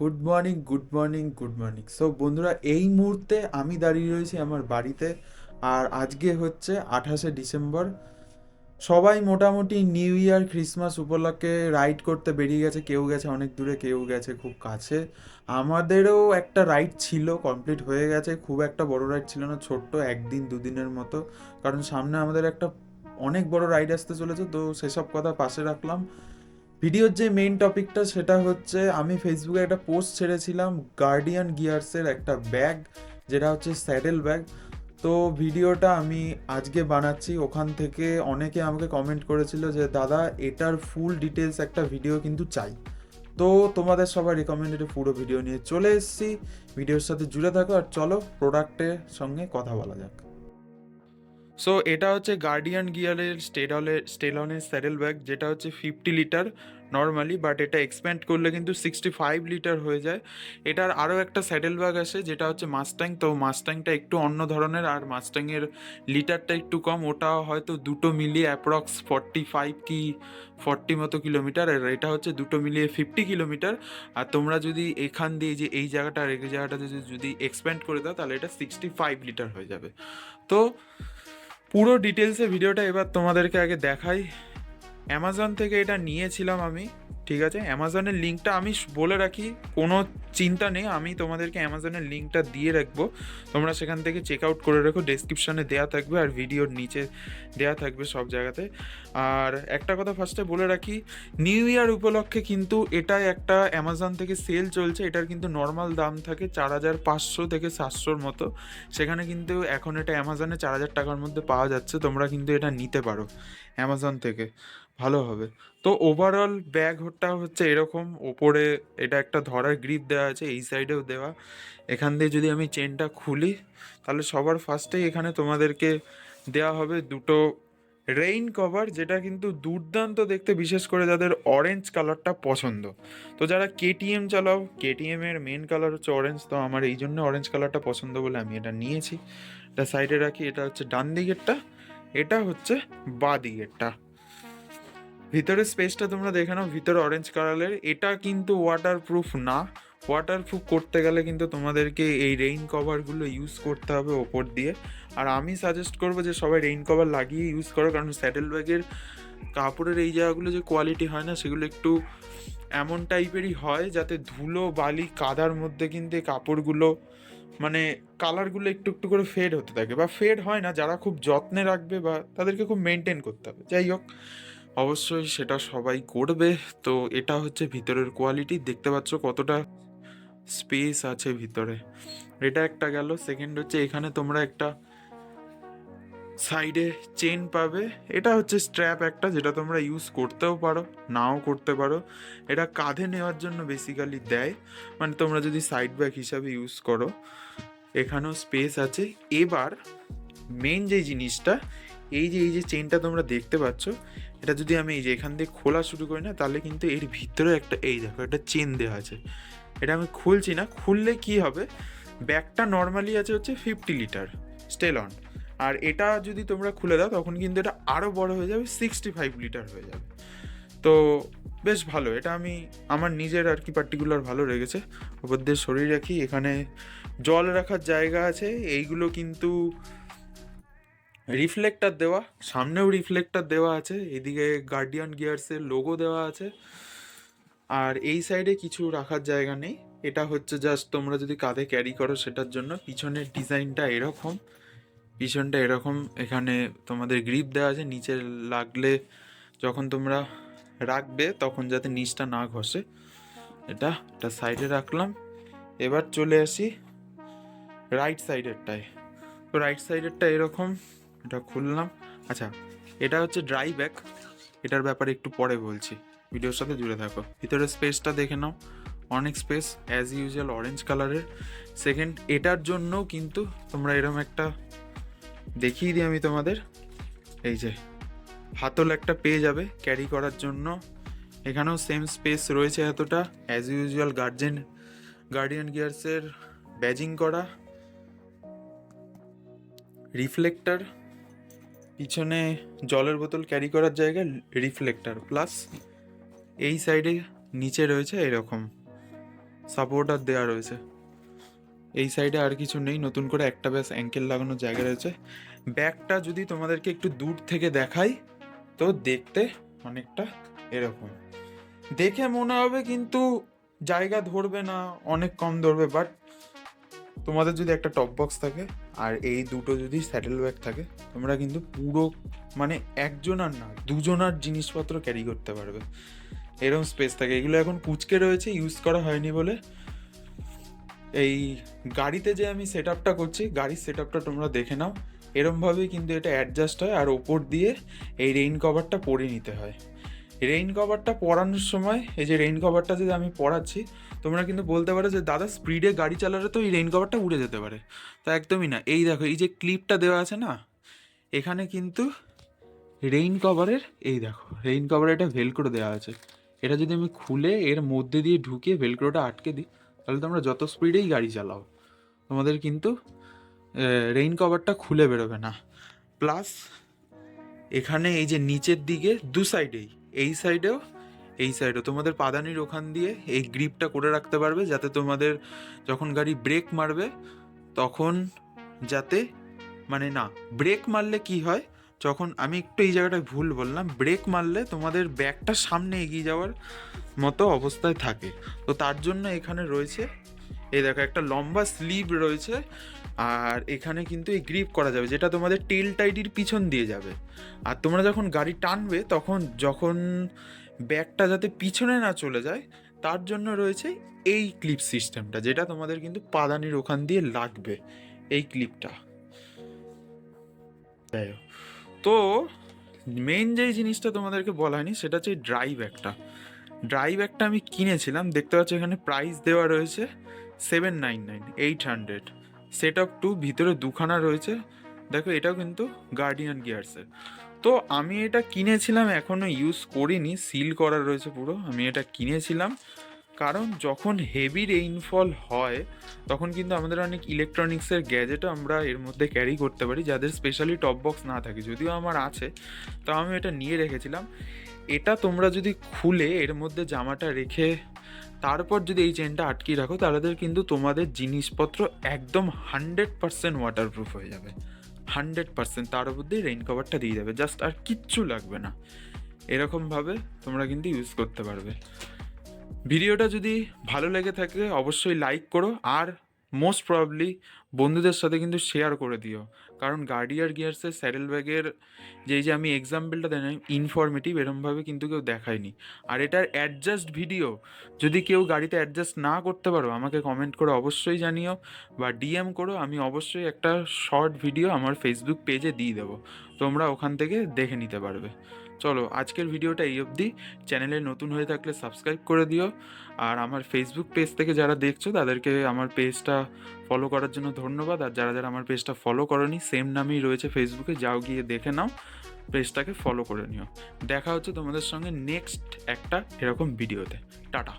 Good morning, good morning, good morning. So বন্ধুরা, এই মুহূর্তে আমি দাঁড়িয়ে রয়েছি আমার বাড়িতে। আর আজকে হচ্ছে 28শে ডিসেম্বর। সবাই মোটামুটি নিউ ইয়ার ক্রিসমাস উপলক্ষে রাইড করতে বেরিয়ে গেছে। কেউ গেছে অনেক দূরে, কেউ গেছে খুব কাছে। আমাদেরও একটা রাইড ছিল, কমপ্লিট হয়ে গেছে। খুব একটা বড় রাইড ছিল না, ছোট্ট একদিন দুদিনের মতো। কারণ সামনে আমাদের একটা অনেক বড় রাইড আসতে চলেছে, তো সেসব কথা পাশে রাখলাম। ভিডিওর যে মেইন টপিকটা সেটা হচ্ছে, আমি ফেসবুকে একটা পোস্ট ছেড়েছিলাম গার্ডিয়ান গিয়ার্সের একটা ব্যাগ, যেটা হচ্ছে স্যাডেল ব্যাগ। তো ভিডিওটা আমি আজকে বানাচ্ছি। ওখান থেকে অনেকে আমাকে কমেন্ট করেছিল যে দাদা, এটার ফুল ডিটেলস একটা ভিডিও কিন্তু চাই। তো তোমাদের সবার রিকমেন্ডেড পুরো ভিডিও নিয়ে চলে এসেছি। ভিডিওর সাথে জুড়ে থাকো আর চলো প্রোডাক্টের সঙ্গে কথা বলা যাক। সো এটা হচ্ছে গার্ডিয়ান গিয়ারের স্টেলনের স্যাডেল ব্যাগ, যেটা হচ্ছে 50 লিটার নর্মালি, বাট এটা এক্সপ্যান্ড করলে কিন্তু 65 লিটার হয়ে যায়। এটার আরও একটা স্যাডেল ব্যাগ আসে যেটা হচ্ছে মাস্ট্যাং। তো মাস্ট্যাংটা একটু অন্য ধরনের, আর মাস্ট্যাংয়ের লিটারটা একটু কম। ওটা হয়তো দুটো মিলিয়ে অ্যাপ্রক্স 45 কি 40 মতো কিলোমিটার, আর এটা হচ্ছে দুটো মিলিয়ে 50 কিলোমিটার। আর তোমরা যদি এখান দিয়ে যে এই জায়গাটা আর এই জায়গাটা যদি এক্সপ্যান্ড করে দাও, তাহলে এটা 65 লিটার হয়ে যাবে। তো পুরো ডিটেলসে ভিডিওটা এবার তোমাদেরকে আগে দেখাই। অ্যামাজন থেকে এটা নিয়েছিলাম আমি, ঠিক আছে? অ্যামাজনের লিঙ্কটা আমি বলে রাখি, কোনো চিন্তা নেই, আমি তোমাদেরকে অ্যামাজনের লিঙ্কটা দিয়ে রাখবো। তোমরা সেখান থেকে চেক আউট করে রাখো, ডেসক্রিপশানে দেওয়া থাকবে আর ভিডিওর নিচে দেওয়া থাকবে সব জায়গাতে। আর একটা কথা ফার্স্টে বলে রাখি, নিউ ইয়ার উপলক্ষে কিন্তু এটাই একটা অ্যামাজন থেকে সেল চলছে। এটার কিন্তু নর্মাল দাম থাকে 4500 থেকে 700-র মতো। সেখানে কিন্তু এখন এটা অ্যামাজনে 4000 টাকার মধ্যে পাওয়া যাচ্ছে। তোমরা কিন্তু এটা নিতে পারো অ্যামাজন থেকে, ভালো হবে। তো ওভারঅল ব্যাগটা হচ্ছে এরকম। ওপরে এটা একটা ধরার গ্রিপ দেওয়া আছে, এই সাইডেও দেওয়া। এখান দিয়ে যদি আমি চেনটা খুলি, তাহলে সবার ফার্স্টেই এখানে তোমাদেরকে দেওয়া হবে দুটো রেইন কভার, যেটা কিন্তু দুর্দান্ত দেখতে, বিশেষ করে যাদের অরেঞ্জ কালারটা পছন্দ। তো যারা কেটিএম চালাও, কেটিএমের মেন কালার হচ্ছে অরেঞ্জ। তো আমার এই জন্য অরেঞ্জ কালারটা পছন্দ বলে আমি এটা নিয়েছি। এটা সাইডে রাখি। এটা হচ্ছে ডান দিকেরটা, এটা হচ্ছে বাঁ দিকেরটা। ভিতরের স্পেসটা তোমরা দেখে নাও, ভিতরে অরেঞ্জ কালারের। এটা কিন্তু ওয়াটারপ্রুফ না। ওয়াটারপ্রুফ করতে গেলে কিন্তু তোমাদেরকে এই রেইন কভারগুলো ইউজ করতে হবে ওপর দিয়ে। আর আমি সাজেস্ট করবো যে সবাই রেইন কভার লাগিয়ে ইউজ করো, কারণ স্যাডেল ব্যাগের কাপড়ের এই জায়গাগুলো যে কোয়ালিটি হয় না, সেগুলো একটু এমন টাইপেরই হয়, যাতে ধুলো বালি কাদার মধ্যে কিন্তু এই কাপড়গুলো মানে কালারগুলো একটু একটু করে ফেড হতে থাকে, বা ফেড হয় না। যারা খুব যত্নে রাখবে বা তাদেরকে খুব মেনটেন করতে হবে, যাই হোক, অবশ্যই সেটা সবাই করবে। তো এটা হচ্ছে ভিতরের কোয়ালিটি, দেখতে পাচ্ছ কতটা স্পেস আছে ভিতরে। এটা একটা গেল। সেকেন্ড হচ্ছে এখানে তোমরা একটা সাইডে চেন পাবে। এটা হচ্ছে স্ট্র্যাপ একটা, যেটা তোমরা ইউজ করতেও পারো, নাও করতে পারো। এটা কাঁধে নেওয়ার জন্য বেসিক্যালি দেয়, মানে তোমরা যদি সাইড ব্যাগ হিসাবে ইউজ করো। এখানেও স্পেস আছে। এবার মেন যে জিনিসটা, এই যে চেনটা তোমরা দেখতে পাচ্ছ, এটা যদি আমি এই যে এখান দিয়ে খোলা শুরু করি না, তাহলে কিন্তু এর ভিতরে একটা, এই দেখো, একটা চেন দেওয়া আছে। এটা আমি খুলছি না, খুললে কি হবে, ব্যাগটা নর্মালি আছে হচ্ছে 50 লিটার স্টেলন। আর এটা যদি তোমরা খুলে দাও, তখন কিন্তু এটা আরও বড় হয়ে যাবে, 65 লিটার হয়ে যাবে। তো বেশ ভালো। এটা আমি আমার নিজের আর কি পার্টিকুলার ভালো লেগেছে। ওপর দিয়ে সরিয়ে রাখি। এখানে জল রাখার জায়গা আছে। এইগুলো কিন্তু রিফ্লেক্টার দেওয়া, সামনেও রিফ্লেক্টার দেওয়া আছে। এদিকে গার্ডিয়ান গিয়ার্সের লোগো দেওয়া আছে। আর এই সাইডে কিছু রাখার জায়গা নেই। এটা হচ্ছে জাস্ট তোমরা যদি কাঁধে ক্যারি করো সেটার জন্য। পিছনের ডিজাইনটা এরকম, পিছনটা এরকম। এখানে তোমাদের গ্রিপ দেওয়া আছে, নিচে লাগলে যখন তোমরা রাখবে তখন যাতে নিচটা না ঘষে। এটা সাইডে রাখলাম। এবার চলে আসি রাইট সাইডেরটায়। তো রাইট সাইডেরটা এরকম, এটা খুললাম। আচ্ছা, এটা হচ্ছে ড্রাই ব্যাগ। এটার ব্যাপারে একটু পরে বলছি, ভিডিওর সাথে জুড়ে থাকো। ভিতরের স্পেসটা দেখে নাও, অনেক স্পেস, অ্যাজ ইউজুয়াল অরেঞ্জ কালারের। সেকেন্ড, এটার জন্যও কিন্তু তোমরা এরকম একটা দেখিয়ে দিই আমি তোমাদের। এই যে হাতল একটা পেয়ে যাবে ক্যারি করার জন্য। এখানেও সেম স্পেস রয়েছে এতটা, অ্যাজ ইউজুয়াল গার্ডিয়ান গিয়ার্সের ব্যাজিং করা। রিফ্লেক্টর, পিছনে জলের বোতল ক্যারি করার জায়গায় রিফ্লেক্টর, প্লাস এই সাইডে নিচে রয়েছে এরকম সাপোর্টার দেওয়া রয়েছে। এই সাইডে আর কিছু নেই, নতুন করে একটা ব্যাস অ্যাঙ্কেল লাগানোর জায়গা রয়েছে। ব্যাগটা যদি তোমাদেরকে একটু দূর থেকে দেখাই তো দেখতে অনেকটা এরকম দেখে মনে হবে, কিন্তু জায়গা ধরবে না, অনেক কম ধরবে। বাট তোমাদের যদি একটা টপ বক্স থাকে আর এই দুটো যদি স্যাডেল ব্যাগ থাকে, তোমরা কিন্তু পুরো মানে একজনার না দুজনার জিনিসপত্র ক্যারি করতে পারবে, এরকম স্পেস থাকে। এগুলো এখন কুচকে রয়েছে, ইউজ করা হয়নি বলে। এই গাড়িতে যে আমি সেট আপটা করছি, গাড়ির সেট আপটা তোমরা দেখে নাও, এরমভাবেই কিন্তু এটা অ্যাডজাস্ট হয়। আর ওপর দিয়ে এই রেইন কভারটা পরে নিতে হয়। রেইন কভারটা পরানোর সময়, এই যে রেইন কভারটা যদি আমি পরাচ্ছি, তোমরা কিন্তু বলতে পারো যে দাদা স্পিডে গাড়ি চালালে তো এই রেইন কভারটা উড়ে যেতে পারে। তা একদমই না। এই দেখো, এই যে ক্লিপটা দেওয়া আছে না, এখানে কিন্তু রেইন কভারের, এই দেখো রেইন কভারে এটা ভেলক্রো দেওয়া আছে। এটা যদি আমি খুলে এর মধ্যে দিয়ে ঢুকিয়ে ভেলক্রোটা আটকে দিই, তাহলে তোমরা যত স্পিডেই গাড়ি চালাও, তোমাদের কিন্তু রেইন কভারটা খুলে বেরোবে না। প্লাস এখানে এই যে নিচের দিকে দু সাইডেই, এই সাইডেও এই সাইডেও তোমাদের পাদানির ওখান দিয়ে এই গ্রিপটা করে রাখতে পারবে, যাতে তোমাদের যখন গাড়ি ব্রেক মারবে তখন যাতে মানে না, ব্রেক মারলে কি হয়, যখন আমি একটু এই জায়গাটায় ভুল বললাম, ব্রেক মারলে তোমাদের ব্যাগটা সামনে এগিয়ে যাওয়ার মতো অবস্থায় থাকে। তো তার জন্য এখানে রয়েছে, এই দেখো একটা লম্বা স্লিভ রয়েছে। আর এখানে কিন্তু এই গ্রিপ করা যাবে, যেটা তোমাদের টেল টাইডির পিছন দিয়ে যাবে। আর তোমরা যখন গাড়ি টানবে তখন যখন ব্যাগটা যাতে পিছনে না চলে যায়, তার জন্য রয়েছে এই ক্লিপ সিস্টেমটা, যেটা তোমাদের কিন্তু পাদানির ওখান দিয়ে লাগবে, এই ক্লিপটা। যাই হোক, তো মেন যেই জিনিসটা তোমাদেরকে বলা হয়নি সেটা হচ্ছে ড্রাইভ একটা। ড্রাইভ একটা আমি কিনেছিলাম, দেখতে পাচ্ছ এখানে প্রাইস দেওয়া রয়েছে 799, 800। সেট আপ টু ভিতরে দুখানা রয়েছে, দেখো এটাও কিন্তু গার্ডিয়ান গিয়ার্সের। তো আমি এটা কিনেছিলাম, এখনও ইউজ করিনি, সিল করা রয়েছে পুরো। আমি এটা কিনেছিলাম কারণ যখন হেভি রেইনফল হয় তখন কিন্তু আমাদের অনেক ইলেকট্রনিক্সের গ্যাজেটও আমরা এর মধ্যে ক্যারি করতে পারি, যাদের স্পেশালি টপ বক্স না থাকে। যদিও আমার আছে, তো আমি এটা নিয়ে রেখেছিলাম। এটা তোমরা যদি খুলে এর মধ্যে জামাটা রেখে তারপর যদি এই চেনটা আটকিয়ে রাখো, তাহলে কিন্তু তোমাদের জিনিসপত্র একদম 100% ওয়াটারপ্রুফ হয়ে যাবে, 100%। তার মধ্যে রেইন কভারটা দিয়ে যাবে, জাস্ট আর কিচ্ছু লাগবে না। এরকমভাবে তোমরা কিন্তু ইউজ করতে পারবে। ভিডিওটা যদি ভালো লেগে থাকে অবশ্যই লাইক করো, আর মোস্ট প্রবাবলি বন্ধুদের সাথে কিন্তু শেয়ার করে দিও। কারণ গার্ডিয়ার গিয়ার্সের স্যাডেল ব্যাগের যে আমি এক্সাম্পলটা দেন ইনফরমেটিভ, এরমভাবে কিন্তু কেউ দেখায়নি। আর এটার অ্যাডজাস্ট ভিডিও যদি কেউ গাড়িতে অ্যাডজাস্ট না করতে পারো, আমাকে কমেন্ট করে অবশ্যই জানিও, বা ডিএম করো। আমি অবশ্যই একটা শর্ট ভিডিও আমার ফেসবুক পেজে দিয়ে দেবো, তোমরা ওখান থেকে দেখে নিতে পারবে। চলো, আজকের ভিডিওটা এই অবধি। চ্যানেলে নতুন হয়ে থাকলে সাবস্ক্রাইব করে দিও। আর আমার ফেসবুক পেজ থেকে যারা দেখছো তাদেরকে আমার পেজটা ফলো করার জন্য ধন্যবাদ। আর যারা যারা আমার পেজটা ফলো করোনি, সেম নামেই রয়েছে ফেসবুকে, যাও গিয়ে দেখে নাও, পেজটাকে ফলো করে নিও। দেখা হচ্ছে তোমাদের সঙ্গে নেক্সট একটা এরকম ভিডিওতে। টাটা।